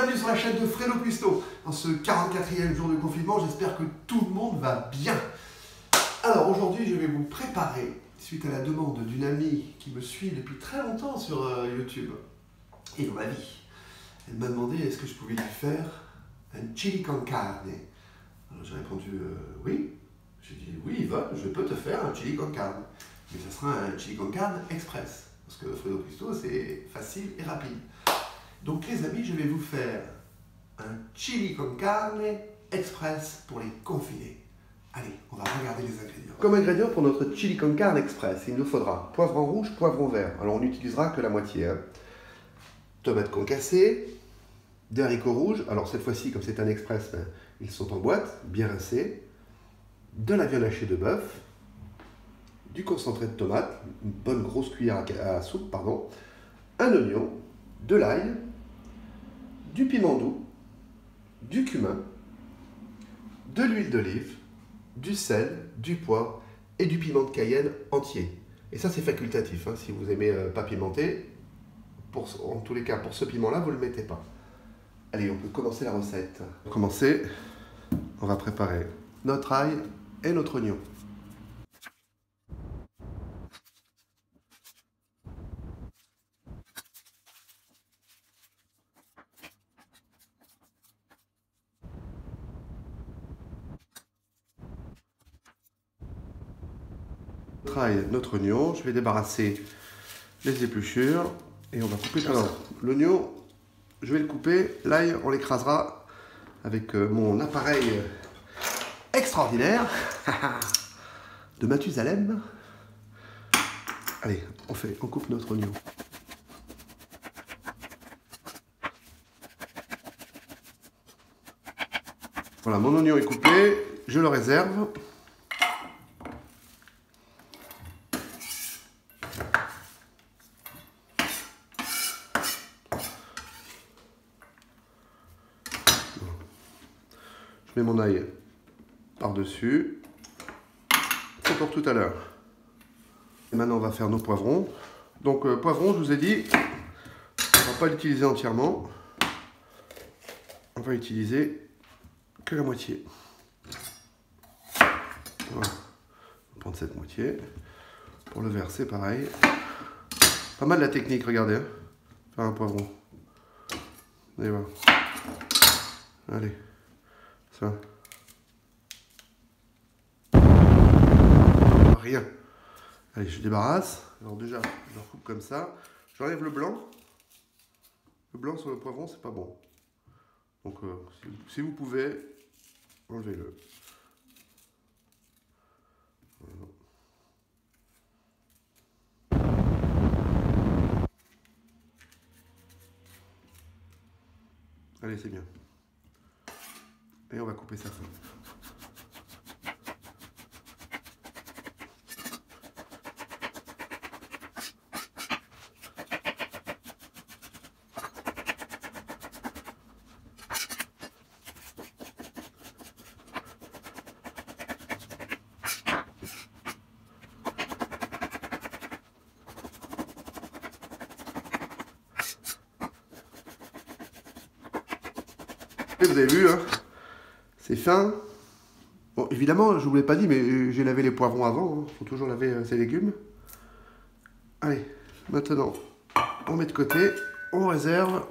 bienvenue sur la chaîne de Fredo Cuisto. Dans ce 44e jour de confinement, j'espère que tout le monde va bien. Alors aujourd'hui, je vais vous préparer, suite à la demande d'une amie qui me suit depuis très longtemps sur YouTube et dans ma vie. Elle m'a demandé est-ce que je pouvais lui faire un chili con carne. Alors j'ai répondu oui. J'ai dit oui Yvonne, je peux te faire un chili con carne. Mais ça sera un chili con carne express. Parce que Fredo Cuisto, c'est facile et rapide. Donc les amis, je vais vous faire un chili con carne express pour les confinés. Allez, on va regarder les ingrédients. Comme ingrédient pour notre chili con carne express, il nous faudra poivron rouge, poivron vert. Alors on n'utilisera que la moitié. Hein. Tomates concassées, des haricots rouges. Alors cette fois-ci, comme c'est un express, ben, ils sont en boîte, bien rincés. De la viande hachée de bœuf, du concentré de tomate, une bonne grosse cuillère à soupe, pardon, un oignon, de l'ail, du piment doux, du cumin, de l'huile d'olive, du sel, du poivre et du piment de Cayenne entier. Et ça c'est facultatif, hein. Si vous aimez pas pimenter, en tous les cas pour ce piment-là, vous ne le mettez pas. Allez, on peut commencer la recette. Pour commencer, on va préparer notre ail et notre oignon. Notre ail, notre oignon, je vais débarrasser les épluchures et on va couper. Alors, l'oignon, je vais le couper. L'ail, on l'écrasera avec mon appareil extraordinaire de Mathusalem. Allez, on coupe notre oignon. Voilà, mon oignon est coupé, je le réserve. Je mets mon ail par-dessus. C'est pour tout à l'heure. Maintenant, on va faire nos poivrons. Donc, poivrons, je vous ai dit, on ne va pas l'utiliser entièrement. On va utiliser que la moitié. Voilà. On va prendre cette moitié. Pour le vert, c'est pareil. Pas mal la technique, regardez. Hein. Faire un poivron. Allez, voilà. Allez. Ça. Rien. Allez, je débarrasse. Alors déjà, je le coupe comme ça. J'enlève le blanc. Le blanc sur le poivron, c'est pas bon. Donc, si vous pouvez, enlevez-le. Voilà. Allez, c'est bien. Et on va couper ça. Vous avez vu, hein, c'est fin. Bon, évidemment, je ne vous l'ai pas dit, mais j'ai lavé les poivrons avant. Il faut toujours laver ses légumes. Allez, maintenant, on met de côté, on réserve.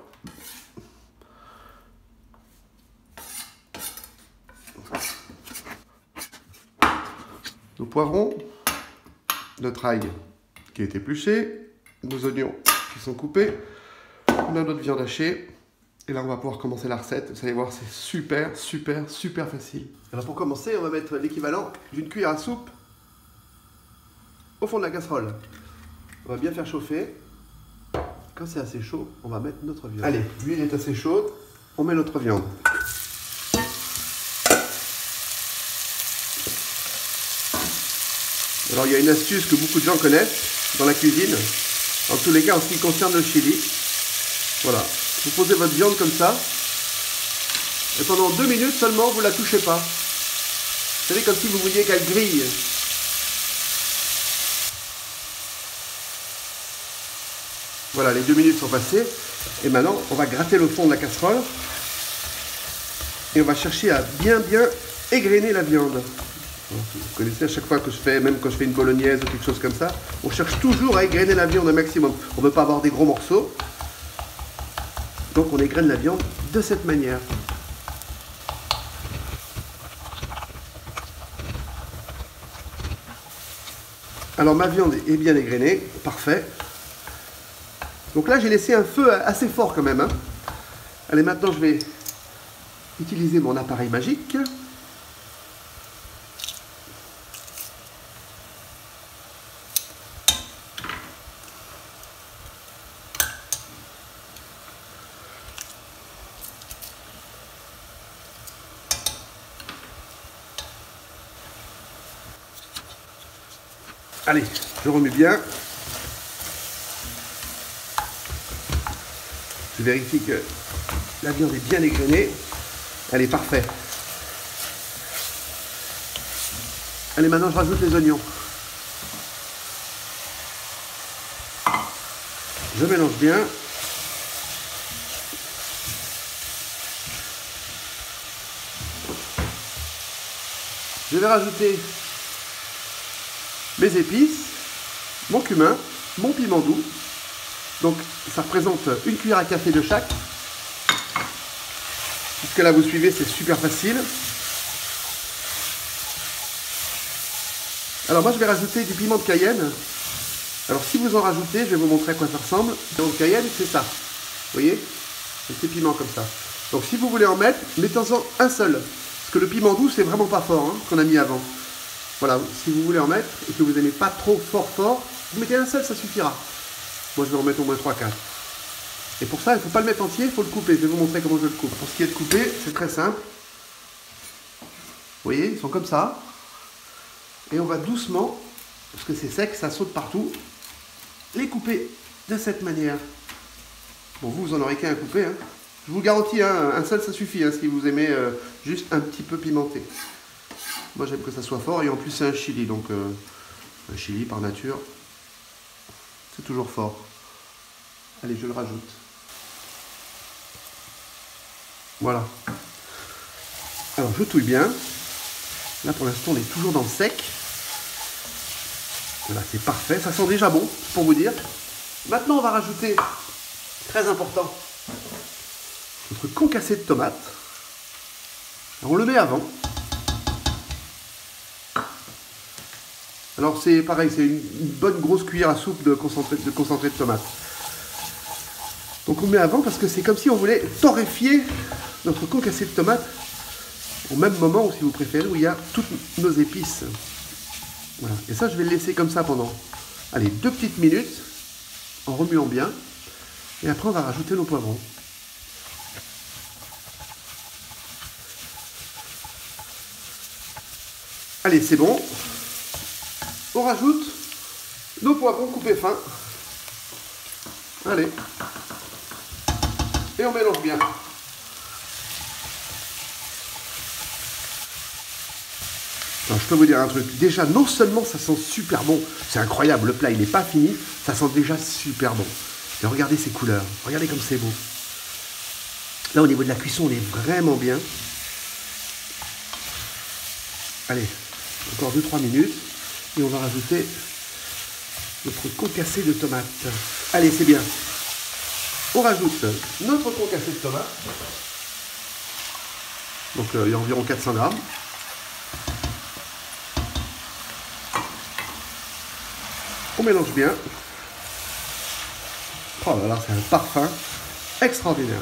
Nos poivrons, notre ail qui est épluché, nos oignons qui sont coupés, on a notre viande hachée. Et là, on va pouvoir commencer la recette. Vous allez voir, c'est super, super, super facile. Alors pour commencer, on va mettre l'équivalent d'une cuillère à soupe au fond de la casserole. On va bien faire chauffer. Quand c'est assez chaud, on va mettre notre viande. Allez, l'huile est assez chaude. On met notre viande. Alors il y a une astuce que beaucoup de gens connaissent dans la cuisine. En tous les cas, en ce qui concerne le chili. Voilà. Vous posez votre viande comme ça, et pendant 2 minutes seulement, vous ne la touchez pas. Vous savez, comme si vous vouliez qu'elle grille. Voilà, les 2 minutes sont passées. Et maintenant, on va gratter le fond de la casserole. Et on va chercher à bien égrener la viande. Vous connaissez, à chaque fois que je fais, même quand je fais une bolognaise ou quelque chose comme ça, on cherche toujours à égrener la viande au maximum. On ne veut pas avoir des gros morceaux. Donc on égrène la viande de cette manière. Alors ma viande est bien égrenée, parfait. Donc là j'ai laissé un feu assez fort quand même. Allez, maintenant je vais utiliser mon appareil magique. Allez, je remue bien. Je vérifie que la viande est bien égrenée. Elle est parfaite. Allez, maintenant je rajoute les oignons. Je mélange bien. Je vais rajouter mes épices, mon cumin, mon piment doux. Donc ça représente une cuillère à café de chaque. Puisque là vous suivez, c'est super facile. Alors moi je vais rajouter du piment de Cayenne. Alors si vous en rajoutez, je vais vous montrer à quoi ça ressemble. Le piment de Cayenne, c'est ça. Vous voyez? C'est ces piments comme ça. Donc si vous voulez en mettre, mettez-en un seul. Parce que le piment doux, c'est vraiment pas fort, qu'on a mis avant. Voilà, si vous voulez en mettre et que vous n'aimez pas trop fort, vous mettez un seul, ça suffira. Moi, je vais en mettre au moins 3-4. Et pour ça, il ne faut pas le mettre entier, il faut le couper. Je vais vous montrer comment je le coupe. Pour ce qui est de couper, c'est très simple. Vous voyez, ils sont comme ça. Et on va doucement, parce que c'est sec, ça saute partout, les couper de cette manière. Bon, vous en aurez qu'un à couper. Je vous garantis, un seul, ça suffit, si vous aimez juste un petit peu pimenté. Moi j'aime que ça soit fort et en plus c'est un chili, donc un chili par nature, c'est toujours fort. Allez, je le rajoute. Voilà. Alors je touille bien. Là pour l'instant on est toujours dans le sec. Voilà, c'est parfait, ça sent déjà bon, pour vous dire. Maintenant on va rajouter, très important, notre concassé de tomates. Alors, on le met avant. Alors c'est pareil, c'est une bonne grosse cuillère à soupe de concentré de tomate. Donc on met avant parce que c'est comme si on voulait torréfier notre concassé de tomate au même moment, ou si vous préférez, où il y a toutes nos épices. Voilà. Et ça, je vais le laisser comme ça pendant, allez, 2 petites minutes, en remuant bien. Et après, on va rajouter nos poivrons. Allez, c'est bon. On rajoute nos poivrons coupés fins. Allez. Et on mélange bien. Alors, je peux vous dire un truc. Déjà, non seulement ça sent super bon, c'est incroyable, le plat il n'est pas fini, ça sent déjà super bon. Et regardez ces couleurs, regardez comme c'est beau. Là, au niveau de la cuisson, on est vraiment bien. Allez, encore 2-3 minutes. Et on va rajouter notre concassé de tomates. Allez, c'est bien. On rajoute notre concassé de tomates. Donc, il y a environ 400 grammes. On mélange bien. Oh là là, c'est un parfum extraordinaire.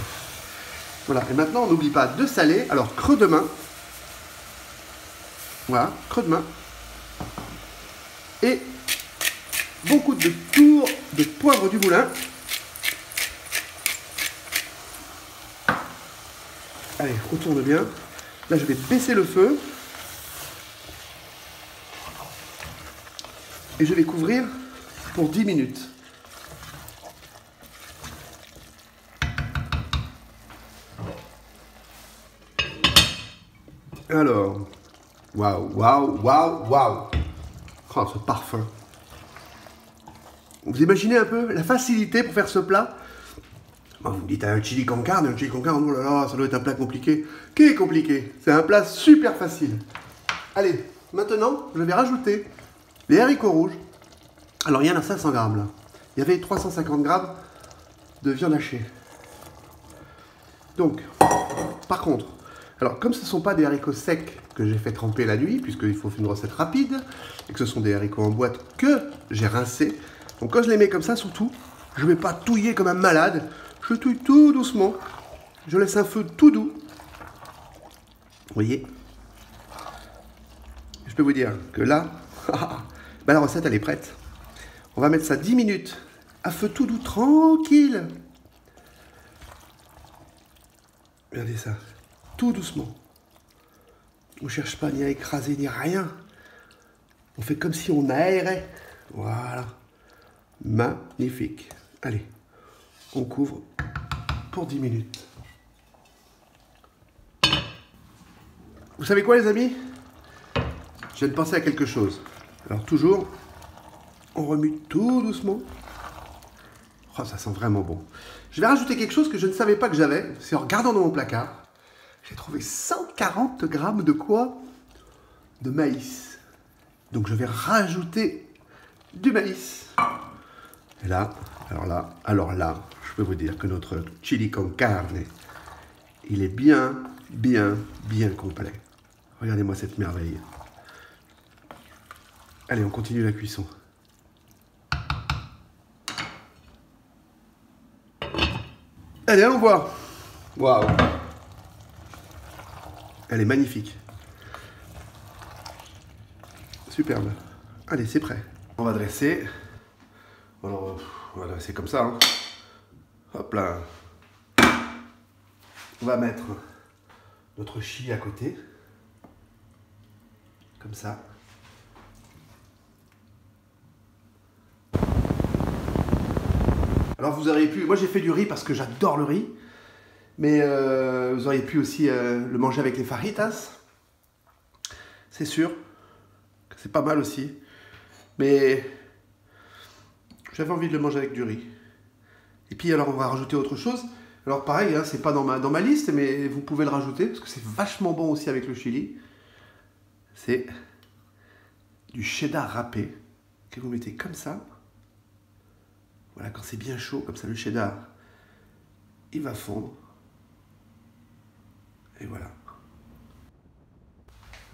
Voilà, et maintenant, on n'oublie pas de saler. Alors, creux de main. Voilà, creux de main. Et beaucoup de tours de poivre du moulin. Allez, on tourne bien. Là, je vais baisser le feu. Et je vais couvrir pour 10 minutes. Alors, waouh, waouh, waouh, waouh. Oh, ce parfum. Vous imaginez un peu la facilité pour faire ce plat? Bon, vous me dites un chili con carne, oh là là, ça doit être un plat compliqué. Qui est compliqué? C'est un plat super facile. Allez, maintenant, je vais rajouter les haricots rouges. Alors, il y en a 500 grammes là. Il y avait 350 grammes de viande hachée. Donc, par contre, alors comme ce ne sont pas des haricots secs que j'ai fait tremper la nuit, puisqu'il faut faire une recette rapide, et que ce sont des haricots en boîte que j'ai rincés, donc quand je les mets comme ça, surtout, je ne vais pas touiller comme un malade, je touille tout doucement, je laisse un feu tout doux. Vous voyez? Je peux vous dire que là, ben la recette elle est prête. On va mettre ça 10 minutes à feu tout doux, tranquille. Regardez ça, tout doucement. On ne cherche pas ni à écraser ni rien. On fait comme si on aérait. Voilà. Magnifique. Allez, on couvre pour 10 minutes. Vous savez quoi les amis? Je viens de penser à quelque chose. Alors toujours, on remue tout doucement. Oh, ça sent vraiment bon. Je vais rajouter quelque chose que je ne savais pas que j'avais. C'est en regardant dans mon placard. J'ai trouvé 140 grammes de quoi? De maïs. Donc je vais rajouter du maïs. Et là, alors là, je peux vous dire que notre chili con carne, il est bien complet. Regardez-moi cette merveille. Allez, on continue la cuisson. Allez, on voit. Waouh. Elle est magnifique. Superbe. Allez, c'est prêt. On va dresser. Alors, on va dresser comme ça. Hein. Hop là. On va mettre notre chili à côté. Comme ça. Alors vous auriez pu, moi j'ai fait du riz parce que j'adore le riz, mais vous auriez pu aussi le manger avec les fajitas. C'est sûr que c'est pas mal aussi, mais j'avais envie de le manger avec du riz. Et puis alors on va rajouter autre chose. Alors pareil, hein, c'est pas dans ma liste, mais vous pouvez le rajouter parce que c'est vachement bon aussi avec le chili. C'est du cheddar râpé que vous mettez comme ça. Voilà, quand c'est bien chaud, comme ça, le cheddar, il va fondre. Et voilà.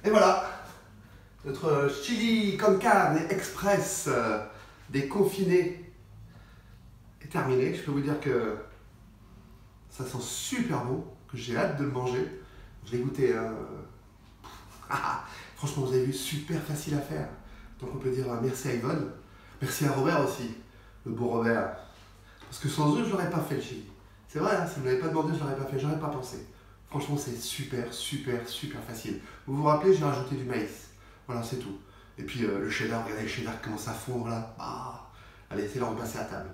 Et voilà, notre chili con carne express déconfiné est terminé. Je peux vous dire que ça sent super bon, que j'ai hâte de le manger. Je l'ai goûté. Franchement, vous avez vu, super facile à faire. Donc on peut dire merci à Yvonne. Merci à Robert aussi. Le beau Robert. Parce que sans eux, je n'aurais pas fait le chili. C'est vrai, hein, si vous ne m'avez pas demandé, je ne l'aurais pas fait, je n'aurais pas pensé. Franchement, c'est super facile. Vous vous rappelez, j'ai rajouté du maïs. Voilà, c'est tout. Et puis le cheddar, regardez le cheddar commence à fondre là. Ah. Allez, c'est là, on passe à table.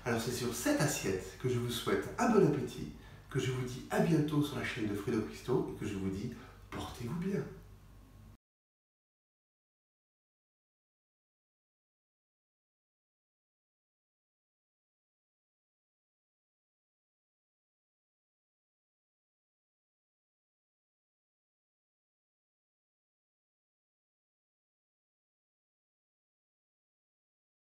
Alors c'est sur cette assiette que je vous souhaite un bon appétit, que je vous dis à bientôt sur la chaîne de Fredo Cristo et que je vous dis portez-vous bien.